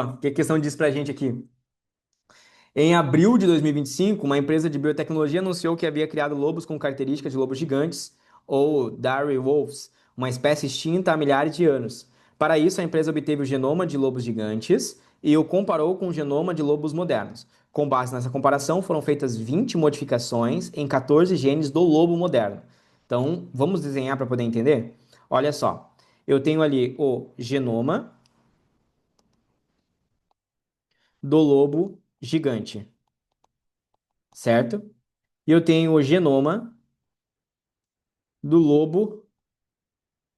O que a questão diz pra gente aqui? Em abril de 2025, uma empresa de biotecnologia anunciou que havia criado lobos com características de lobos gigantes, ou dire wolves, uma espécie extinta há milhares de anos. Para isso, a empresa obteve o genoma de lobos gigantes e o comparou com o genoma de lobos modernos. Com base nessa comparação, foram feitas 20 modificações em 14 genes do lobo moderno. Então, vamos desenhar para poder entender? Olha só, eu tenho ali o genoma do lobo gigante, certo? E eu tenho o genoma do lobo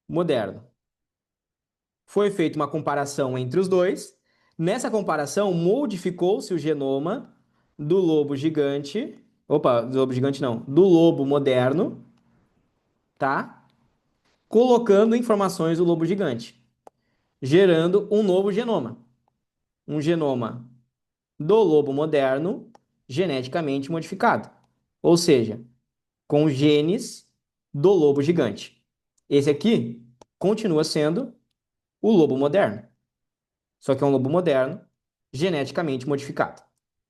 moderno. Foi feita uma comparação entre os dois. Nessa comparação, modificou-se o genoma do lobo gigante. Opa, do lobo gigante não, do lobo moderno, tá? Colocando informações do lobo gigante, gerando um novo genoma. Um genoma do lobo moderno geneticamente modificado. Ou seja, com genes do lobo gigante. Esse aqui continua sendo o lobo moderno. Só que é um lobo moderno geneticamente modificado.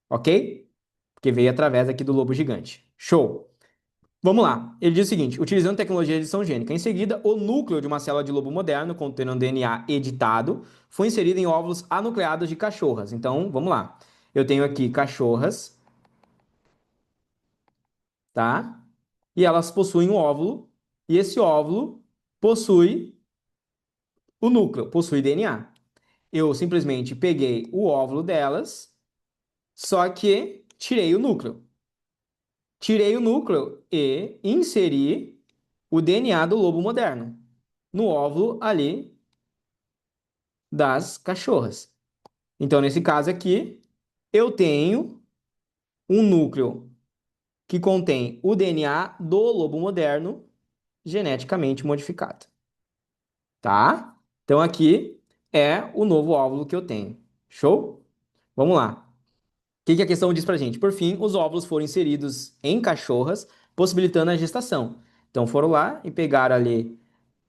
Ok? Porque veio através aqui do lobo gigante. Show! Vamos lá. Ele diz o seguinte: utilizando tecnologia de edição gênica. Em seguida, o núcleo de uma célula de lobo moderno, contendo um DNA editado, foi inserido em óvulos anucleados de cachorras. Então, vamos lá. Eu tenho aqui cachorras, tá? E elas possuem um óvulo, e esse óvulo possui o núcleo, possui DNA. Eu simplesmente peguei o óvulo delas, só que tirei o núcleo. Tirei o núcleo e inseri o DNA do lobo moderno no óvulo ali das cachorras. Então, nesse caso aqui, eu tenho um núcleo que contém o DNA do lobo moderno geneticamente modificado, tá? Então, aqui é o novo óvulo que eu tenho. Show? Vamos lá. O que a questão diz pra gente? Por fim, os óvulos foram inseridos em cachorras, possibilitando a gestação. Então foram lá e pegaram ali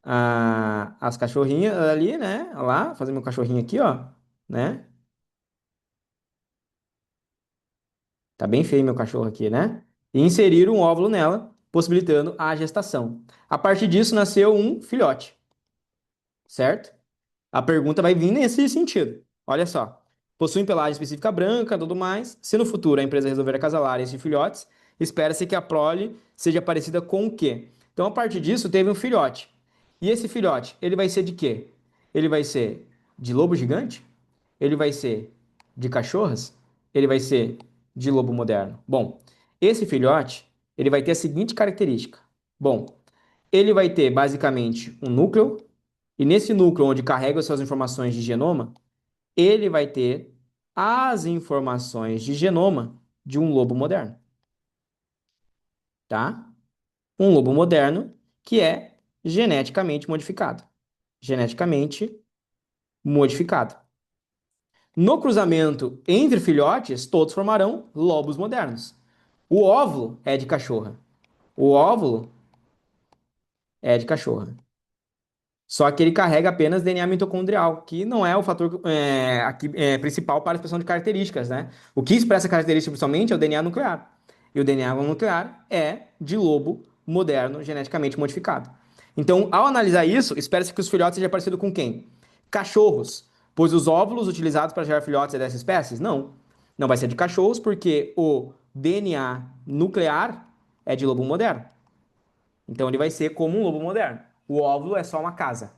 as cachorrinhas ali, né? Olha lá, fazer meu cachorrinho aqui, ó, né? Tá bem feio meu cachorro aqui, né? E inseriram um óvulo nela, possibilitando a gestação. A partir disso nasceu um filhote, certo? A pergunta vai vir nesse sentido. Olha só. Possuem pelagem específica branca, tudo mais. Se no futuro a empresa resolver acasalar esses filhotes, espera-se que a prole seja parecida com o quê? Então, a partir disso, teve um filhote. E esse filhote, ele vai ser de quê? Ele vai ser de lobo gigante? Ele vai ser de cachorras? Ele vai ser de lobo moderno? Bom, esse filhote, ele vai ter a seguinte característica. Bom, ele vai ter basicamente um núcleo, e nesse núcleo onde carrega as suas informações de genoma, ele vai ter as informações de genoma de um lobo moderno, tá? Um lobo moderno que é geneticamente modificado. Geneticamente modificado. No cruzamento entre filhotes, todos formarão lobos modernos. O óvulo é de cachorra. O óvulo é de cachorra. Só que ele carrega apenas DNA mitocondrial, que não é o fator principal para a expressão de características, né? O que expressa características principalmente é o DNA nuclear. E o DNA nuclear é de lobo moderno geneticamente modificado. Então, ao analisar isso, espera-se que os filhotes sejam parecidos com quem? Cachorros, pois os óvulos utilizados para gerar filhotes é dessa espécie? Não. Não vai ser de cachorros, porque o DNA nuclear é de lobo moderno. Então ele vai ser como um lobo moderno. O óvulo é só uma casa.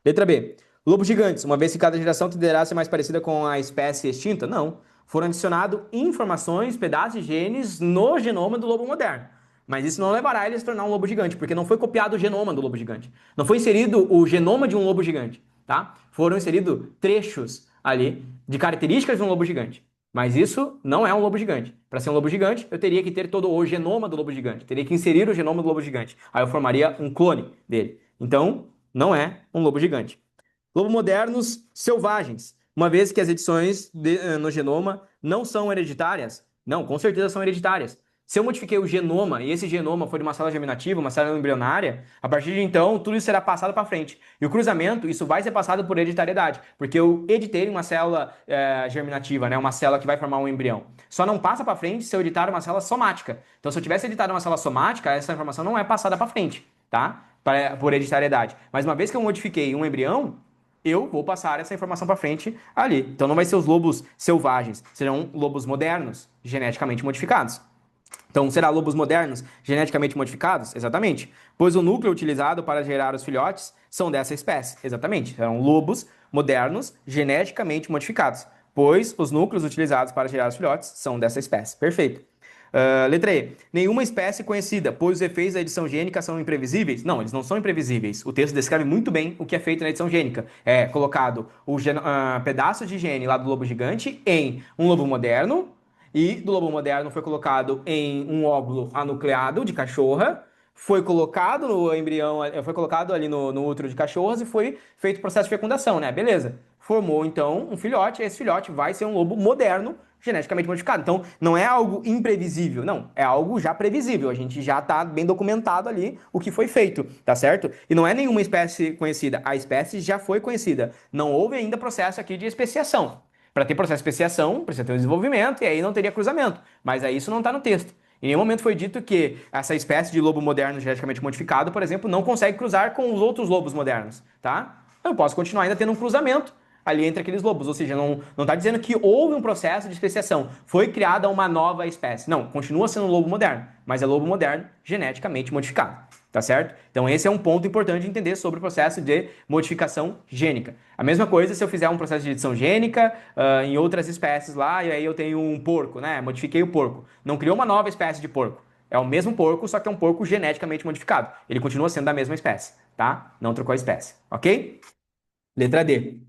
Letra B. Lobos gigantes, uma vez que cada geração tenderá a ser mais parecida com a espécie extinta? Não. Foram adicionadas informações, pedaços de genes no genoma do lobo moderno. Mas isso não levará ele a se tornar um lobo gigante, porque não foi copiado o genoma do lobo gigante. Não foi inserido o genoma de um lobo gigante, tá? Foram inseridos trechos ali de características de um lobo gigante. Mas isso não é um lobo gigante. Para ser um lobo gigante, eu teria que ter todo o genoma do lobo gigante. Teria que inserir o genoma do lobo gigante. Aí eu formaria um clone dele. Então, não é um lobo gigante. Lobo modernos selvagens. Uma vez que as edições no genoma não são hereditárias. Não, com certeza são hereditárias. Se eu modifiquei o genoma e esse genoma foi de uma célula germinativa, uma célula embrionária, a partir de então tudo isso será passado para frente. E o cruzamento, isso vai ser passado por hereditariedade, porque eu editei uma célula germinativa, né, uma célula que vai formar um embrião. Só não passa para frente se eu editar uma célula somática. Então, se eu tivesse editado uma célula somática, essa informação não é passada para frente, tá? Por hereditariedade. Mas uma vez que eu modifiquei um embrião, eu vou passar essa informação para frente ali. Então, não vai ser os lobos selvagens, serão lobos modernos, geneticamente modificados. Então, será lobos modernos geneticamente modificados? Exatamente. Pois o núcleo utilizado para gerar os filhotes são dessa espécie. Exatamente. Serão lobos modernos geneticamente modificados. Pois os núcleos utilizados para gerar os filhotes são dessa espécie. Perfeito. Letra E. Nenhuma espécie conhecida, pois os efeitos da edição gênica são imprevisíveis? Não, eles não são imprevisíveis. O texto descreve muito bem o que é feito na edição gênica. É colocado o pedaço de gene lá do lobo gigante em um lobo moderno, e do lobo moderno foi colocado em um óvulo anucleado de cachorra, foi colocado no embrião, foi colocado ali no útero de cachorras e foi feito o processo de fecundação, né? Beleza. Formou então um filhote, e esse filhote vai ser um lobo moderno, geneticamente modificado. Então, não é algo imprevisível, não, é algo já previsível. A gente já está bem documentado ali o que foi feito, tá certo? E não é nenhuma espécie conhecida, a espécie já foi conhecida. Não houve ainda processo aqui de especiação. Para ter processo de especiação, precisa ter um desenvolvimento e aí não teria cruzamento. Mas aí isso não está no texto. Em nenhum momento foi dito que essa espécie de lobo moderno geneticamente modificado, por exemplo, não consegue cruzar com os outros lobos modernos, tá? Eu posso continuar ainda tendo um cruzamento ali entre aqueles lobos, ou seja, não está dizendo que houve um processo de especiação, foi criada uma nova espécie. Não, continua sendo um lobo moderno, mas é lobo moderno geneticamente modificado, tá certo? Então esse é um ponto importante de entender sobre o processo de modificação gênica. A mesma coisa se eu fizer um processo de edição gênica em outras espécies lá, e aí eu tenho um porco, né? Modifiquei o porco. Não criou uma nova espécie de porco. É o mesmo porco, só que é um porco geneticamente modificado. Ele continua sendo da mesma espécie, tá? Não trocou a espécie, ok? Letra D.